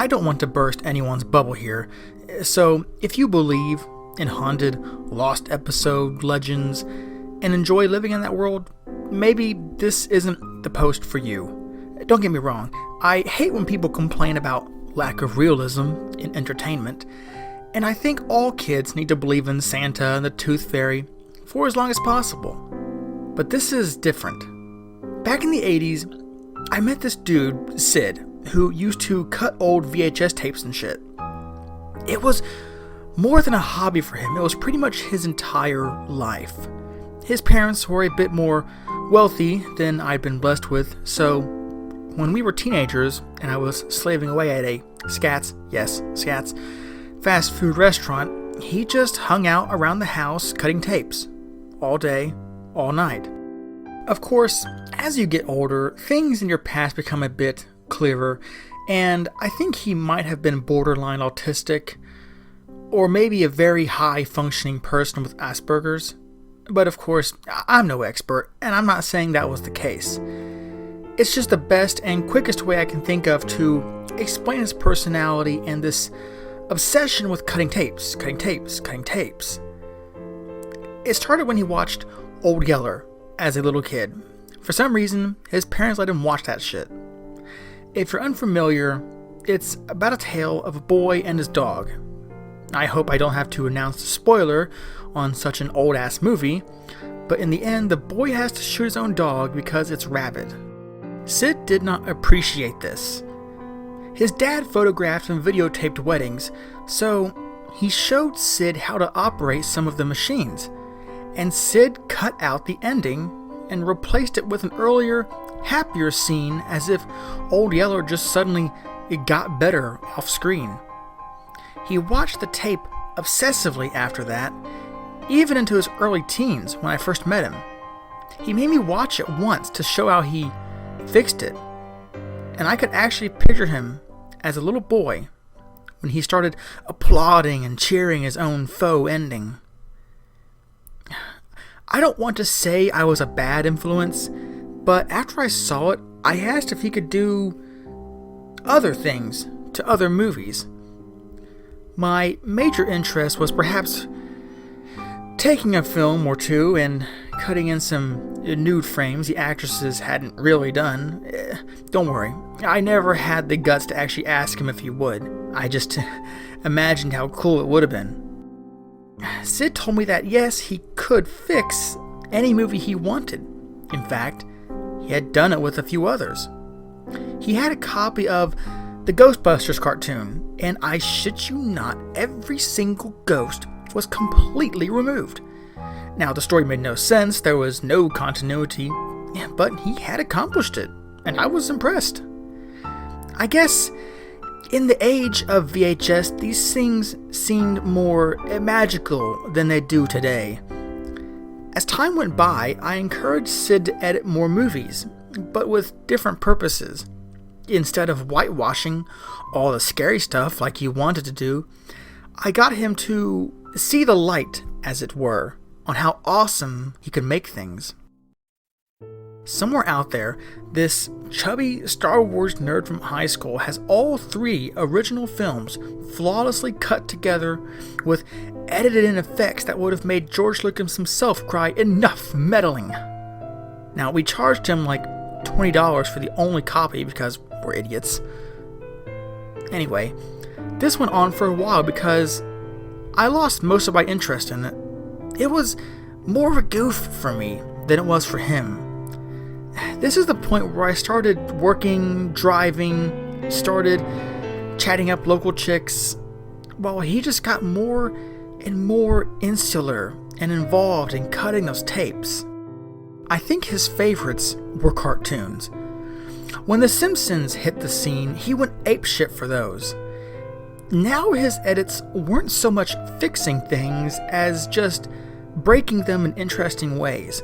I don't want to burst anyone's bubble here, so if you believe in haunted, lost episode legends, and enjoy living in that world, maybe this isn't the post for you. Don't get me wrong, I hate when people complain about lack of realism in entertainment, and I think all kids need to believe in Santa and the Tooth Fairy for as long as possible. But this is different. Back in the 80s, I met this dude, Sid, who used to cut old VHS tapes and shit. It was more than a hobby for him, it was pretty much his entire life. His parents were a bit more wealthy than I'd been blessed with, so when we were teenagers and I was slaving away at a Scats, fast food restaurant, he just hung out around the house cutting tapes. All day, all night. Of course, as you get older, things in your past become a bit clearer, and I think he might have been borderline autistic, or maybe a very high-functioning person with Asperger's. But of course, I'm no expert, and I'm not saying that was the case. It's just the best and quickest way I can think of to explain his personality and this obsession with cutting tapes. It started when he watched Old Yeller as a little kid. For some reason, his parents let him watch that shit. If you're unfamiliar, it's about a tale of a boy and his dog. I hope I don't have to announce a spoiler on such an old-ass movie, but in the end, the boy has to shoot his own dog because it's rabid. Sid did not appreciate this. His dad photographed and videotaped weddings, so he showed Sid how to operate some of the machines, and Sid cut out the ending and replaced it with an earlier, happier scene as if Old Yeller just suddenly got better off screen. He watched the tape obsessively after that, even into his early teens when I first met him. He made me watch it once to show how he fixed it, and I could actually picture him as a little boy when he started applauding and cheering his own faux ending. I don't want to say I was a bad influence, but after I saw it, I asked if he could do other things to other movies. My major interest was perhaps taking a film or two and cutting in some nude frames the actresses hadn't really done. Don't worry, I never had the guts to actually ask him if he would. I just imagined how cool it would have been. Sid told me that yes, he could fix any movie he wanted. In fact, he had done it with a few others. He had a copy of the Ghostbusters cartoon, and I shit you not, every single ghost was completely removed. Now, the story made no sense, there was no continuity, but he had accomplished it, and I was impressed. I guess in the age of VHS, these things seemed more magical than they do today. As time went by, I encouraged Sid to edit more movies, but with different purposes. Instead of whitewashing all the scary stuff like he wanted to do, I got him to see the light, as it were, on how awesome he could make things. Somewhere out there, this chubby Star Wars nerd from high school has all 3 original films flawlessly cut together with edited in effects that would have made George Lucas himself cry, "Enough meddling!" Now, we charged him like $20 for the only copy because we're idiots. Anyway, this went on for a while because I lost most of my interest in it. It was more of a goof for me than it was for him. This is the point where I started working, driving, started chatting up local chicks, while he just got more and more insular and involved in cutting those tapes. I think his favorites were cartoons. When The Simpsons hit the scene, he went apeshit for those. Now his edits weren't so much fixing things as just breaking them in interesting ways.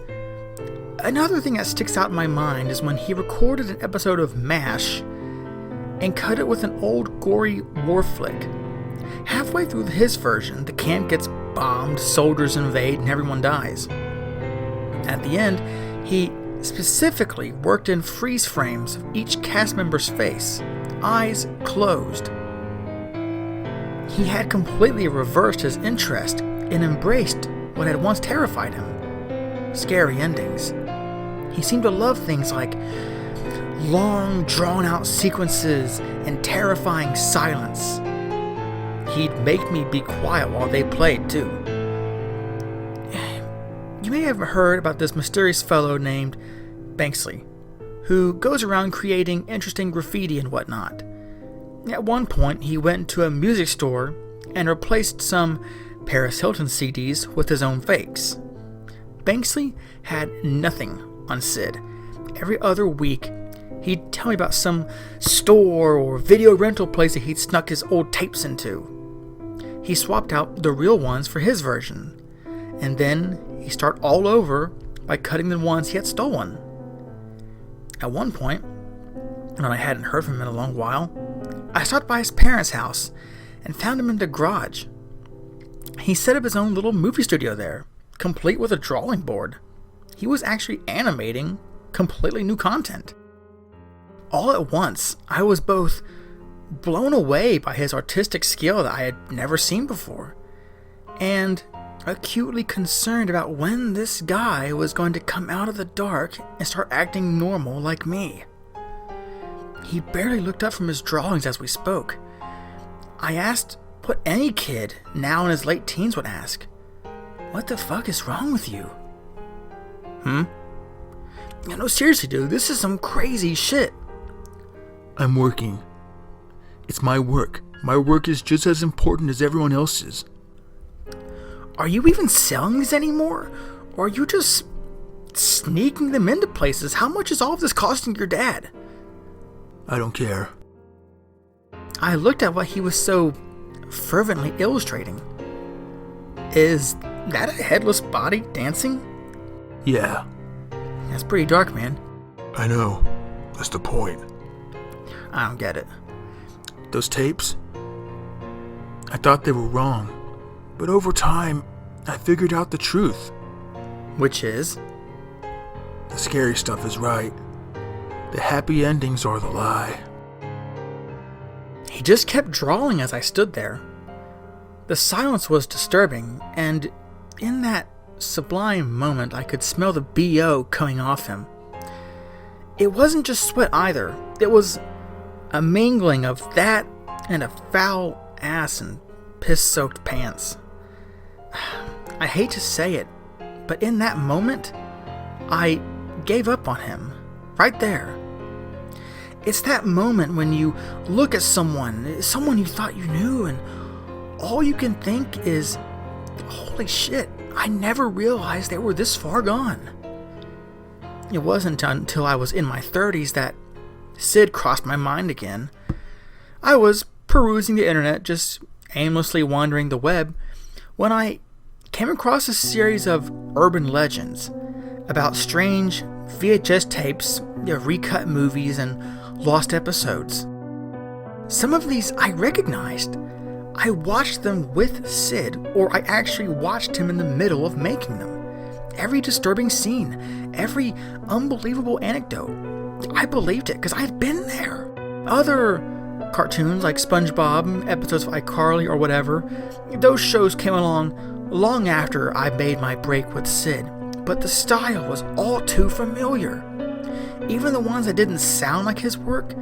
Another thing that sticks out in my mind is when he recorded an episode of MASH and cut it with an old gory war flick. Halfway through his version, the camp gets bombed, soldiers invade, and everyone dies. At the end, he specifically worked in freeze frames of each cast member's face, eyes closed, He had completely reversed his interest and embraced what had once terrified him: scary endings. He seemed to love things like long, drawn-out sequences and terrifying silence. He'd make me be quiet while they played, too. You may have heard about this mysterious fellow named Banksy, who goes around creating interesting graffiti and whatnot. At one point, he went to a music store and replaced some Paris Hilton CDs with his own fakes. Banksy had nothing on Sid. Every other week, he'd tell me about some store or video rental place that he'd snuck his old tapes into. He swapped out the real ones for his version, and then he'd start all over by cutting the ones he had stolen. At one point, when I hadn't heard from him in a long while, I stopped by his parents' house and found him in the garage. He set up his own little movie studio there, complete with a drawing board. He was actually animating completely new content. All at once, I was both blown away by his artistic skill that I had never seen before, and acutely concerned about when this guy was going to come out of the dark and start acting normal like me. He barely looked up from his drawings as we spoke. I asked what any kid now in his late teens would ask. What the fuck is wrong with you? No, seriously, dude, this is some crazy shit. I'm working. It's my work. My work is just as important as everyone else's. Are you even selling these anymore? Or are you just sneaking them into places? How much is all of this costing your dad? I don't care. I looked at what he was so fervently illustrating. Is that a headless body dancing? Yeah. That's pretty dark, man. I know. That's the point. I don't get it. Those tapes? I thought they were wrong. But over time, I figured out the truth. Which is? The scary stuff is right. The happy endings are the lie. He just kept drawing as I stood there. The silence was disturbing, and in that sublime moment I could smell the BO coming off him. It wasn't just sweat either. It was a mingling of that and a foul ass and piss-soaked pants. I hate to say it, but in that moment, I gave up on him. Right there. It's that moment when you look at someone you thought you knew, and all you can think is, holy shit, I never realized they were this far gone. It wasn't until I was in my 30s that Sid crossed my mind again. I was perusing the internet, just aimlessly wandering the web, when I came across a series of urban legends about strange VHS tapes, recut movies, and lost episodes. Some of these I recognized. I watched them with Sid, or I actually watched him in the middle of making them. Every disturbing scene, every unbelievable anecdote, I believed it because I had been there. Other cartoons like SpongeBob, episodes of iCarly or whatever, those shows came along long after I made my break with Sid, but the style was all too familiar. Even the ones that didn't sound like his work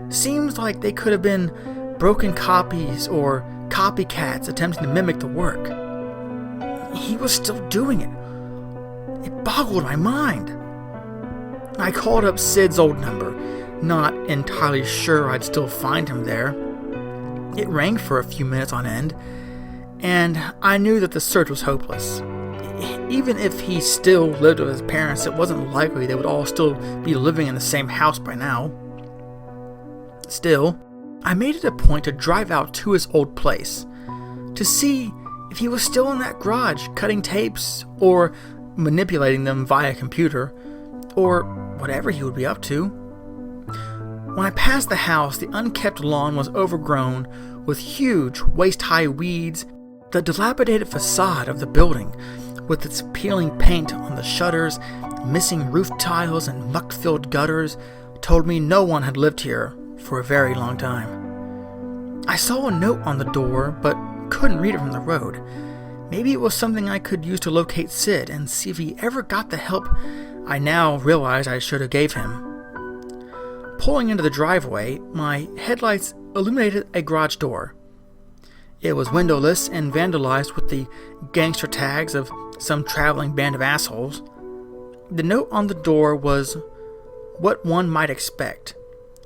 seems like they could have been broken copies or copycats attempting to mimic the work. He was still doing it. It boggled my mind. I called up Sid's old number, not entirely sure I'd still find him there. It rang for a few minutes on end, and I knew that the search was hopeless. Even if he still lived with his parents, it wasn't likely they would all still be living in the same house by now. Still, I made it a point to drive out to his old place, to see if he was still in that garage cutting tapes, or manipulating them via computer, or whatever he would be up to. When I passed the house, the unkept lawn was overgrown with huge, waist-high weeds. The dilapidated facade of the building, with its peeling paint on the shutters, missing roof tiles, and muck-filled gutters, told me no one had lived here for a very long time. I saw a note on the door, but couldn't read it from the road. Maybe it was something I could use to locate Sid and see if he ever got the help I now realize I should have gave him. Pulling into the driveway, my headlights illuminated a garage door. It was windowless and vandalized with the gangster tags of some traveling band of assholes. The note on the door was what one might expect.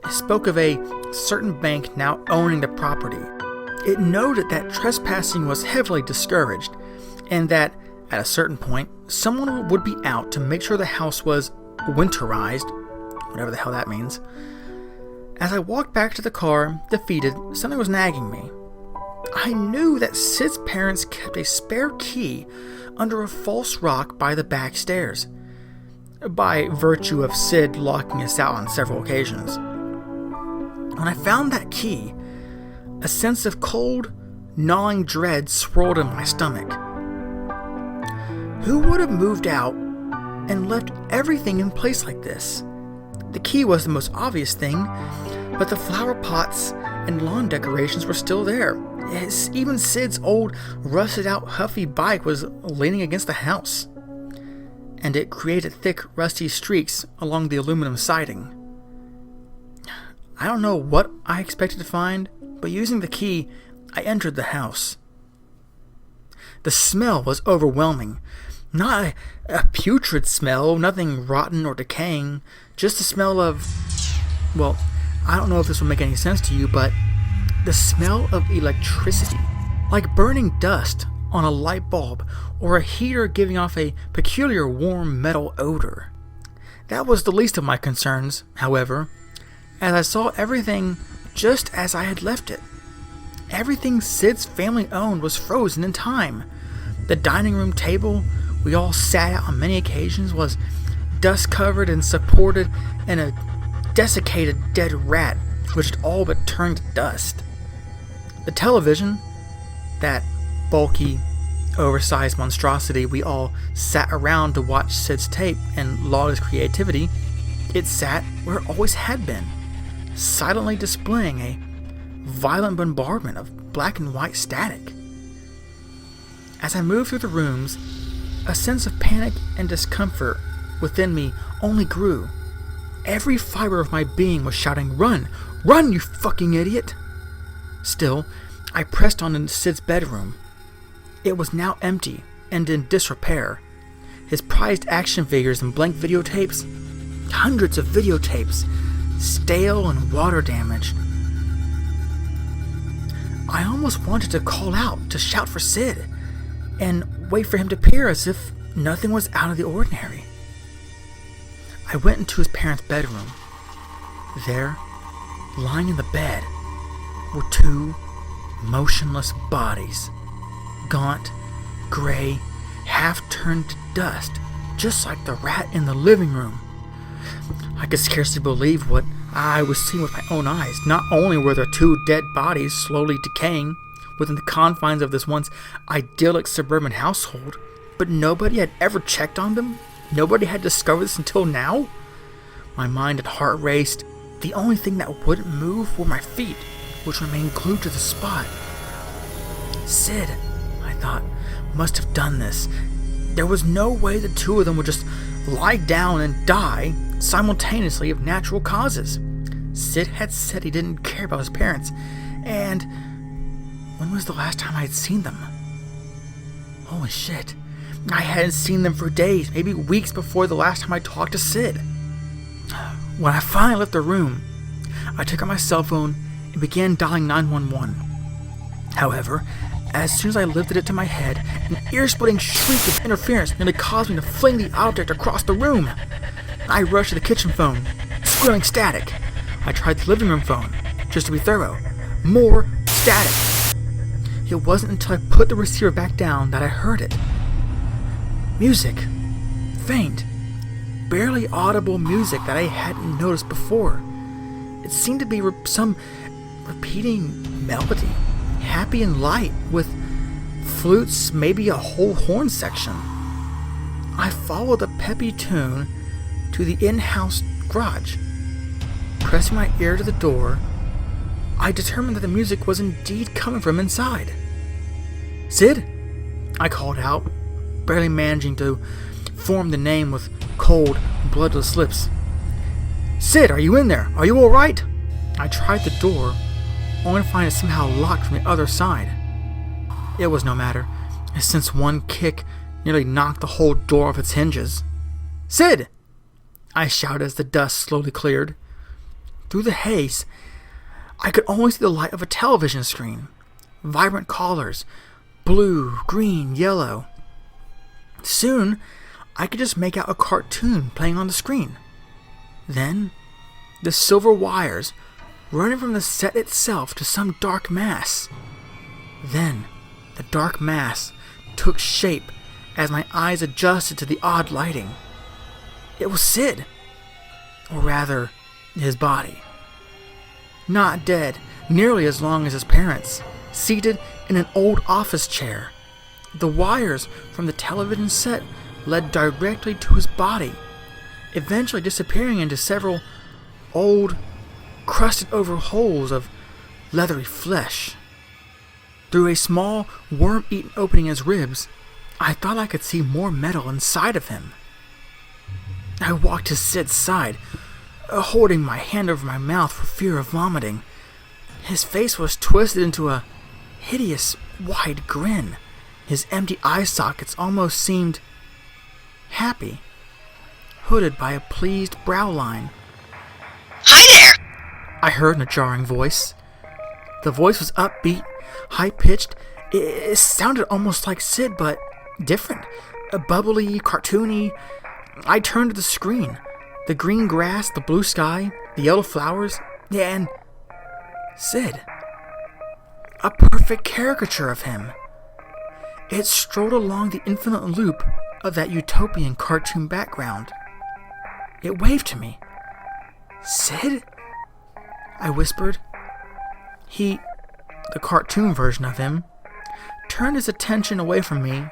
It spoke of a certain bank now owning the property. It noted that trespassing was heavily discouraged, and that, at a certain point, someone would be out to make sure the house was winterized, whatever the hell that means. As I walked back to the car, defeated, something was nagging me. I knew that Sid's parents kept a spare key under a false rock by the back stairs, by virtue of Sid locking us out on several occasions. When I found that key, a sense of cold, gnawing dread swirled in my stomach. Who would have moved out and left everything in place like this? The key was the most obvious thing, but the flower pots and lawn decorations were still there. Even Sid's old, rusted-out, huffy bike was leaning against the house, and it created thick, rusty streaks along the aluminum siding. I don't know what I expected to find, but using the key, I entered the house. The smell was overwhelming. Not a putrid smell, nothing rotten or decaying, just the smell of, well, I don't know if this will make any sense to you, but the smell of electricity, like burning dust on a light bulb or a heater giving off a peculiar warm metal odor. That was the least of my concerns, however, as I saw everything just as I had left it. Everything Sid's family owned was frozen in time. The dining room table we all sat at on many occasions was dust-covered and supported in a desiccated dead rat, which had all but turned to dust. The television, that bulky, oversized monstrosity we all sat around to watch Sid's tape and laud his creativity, it sat where it always had been, silently displaying a violent bombardment of black and white static. As I moved through the rooms, a sense of panic and discomfort within me only grew. Every fiber of my being was shouting, "Run! Run, you fucking idiot!" Still, I pressed on into Sid's bedroom. It was now empty and in disrepair. His prized action figures and blank videotapes, hundreds of videotapes, stale and water damaged. I almost wanted to call out, to shout for Sid, and wait for him to appear as if nothing was out of the ordinary. I went into his parents' bedroom. There, lying in the bed, were two motionless bodies, gaunt, gray, half-turned to dust, just like the rat in the living room. I could scarcely believe what I was seeing with my own eyes. Not only were there two dead bodies slowly decaying within the confines of this once idyllic suburban household, but nobody had ever checked on them. Nobody had discovered this until now. My mind and heart raced. The only thing that wouldn't move were my feet, which remained glued to the spot. Sid, I thought, must have done this. There was no way the two of them would just lie down and die simultaneously of natural causes. Sid had said he didn't care about his parents, and when was the last time I had seen them? Holy shit. I hadn't seen them for days, maybe weeks before the last time I talked to Sid. When I finally left the room, I took out my cell phone and began dialing 911. However, as soon as I lifted it to my head, an ear-splitting shriek of interference nearly caused me to fling the object across the room. I rushed to the kitchen phone, squealing static. I tried the living room phone, just to be thorough. More static. It wasn't until I put the receiver back down that I heard it. Music. Faint, barely audible music that I hadn't noticed before. It seemed to be some repeating melody, happy and light, with flutes, maybe a whole horn section. I followed the peppy tune to the in-house garage. Pressing my ear to the door, I determined that the music was indeed coming from inside. "Sid?" I called out, barely managing to form the name with cold, bloodless lips. "Sid, are you in there? Are you alright?" I tried the door, only to find it somehow locked from the other side. It was no matter, since one kick nearly knocked the whole door off its hinges. "Sid!" I shouted as the dust slowly cleared. Through the haze, I could only see the light of a television screen. Vibrant colors, blue, green, yellow. Soon, I could just make out a cartoon playing on the screen. Then, the silver wires running from the set itself to some dark mass. Then, the dark mass took shape as my eyes adjusted to the odd lighting. It was Sid. Or rather, his body. Not dead, nearly as long as his parents, seated in an old office chair. The wires from the television set led directly to his body, eventually disappearing into several old, crusted-over holes of leathery flesh. Through a small, worm-eaten opening in his ribs, I thought I could see more metal inside of him. I walked to Sid's side, holding my hand over my mouth for fear of vomiting. His face was twisted into a hideous, wide grin. His empty eye sockets almost seemed happy, hooded by a pleased brow line. "Hi there!" I heard in a jarring voice. The voice was upbeat, high-pitched. It sounded almost like Sid, but different. Bubbly, cartoony. I turned to the screen. The green grass, the blue sky, the yellow flowers, and Sid. A perfect caricature of him. It strolled along the infinite loop of that utopian cartoon background. It waved to me. "Sid?" I whispered. He, the cartoon version of him, turned his attention away from me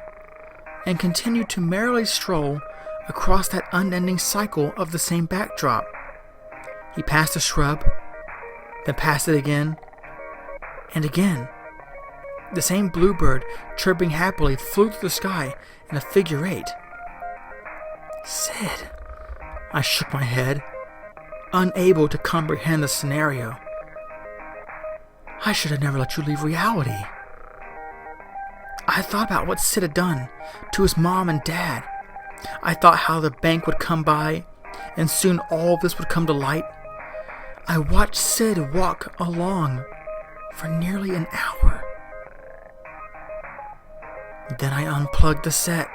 and continued to merrily stroll across that unending cycle of the same backdrop. He passed a shrub, then passed it again, and again. The same bluebird, chirping happily, flew through the sky in a figure eight. "Sid?" I shook my head, unable to comprehend the scenario. I should have never let you leave reality. I thought about what Sid had done to his mom and dad. I thought how the bank would come by, and soon all of this would come to light. I watched Sid walk along for nearly an hour. Then I unplugged the set.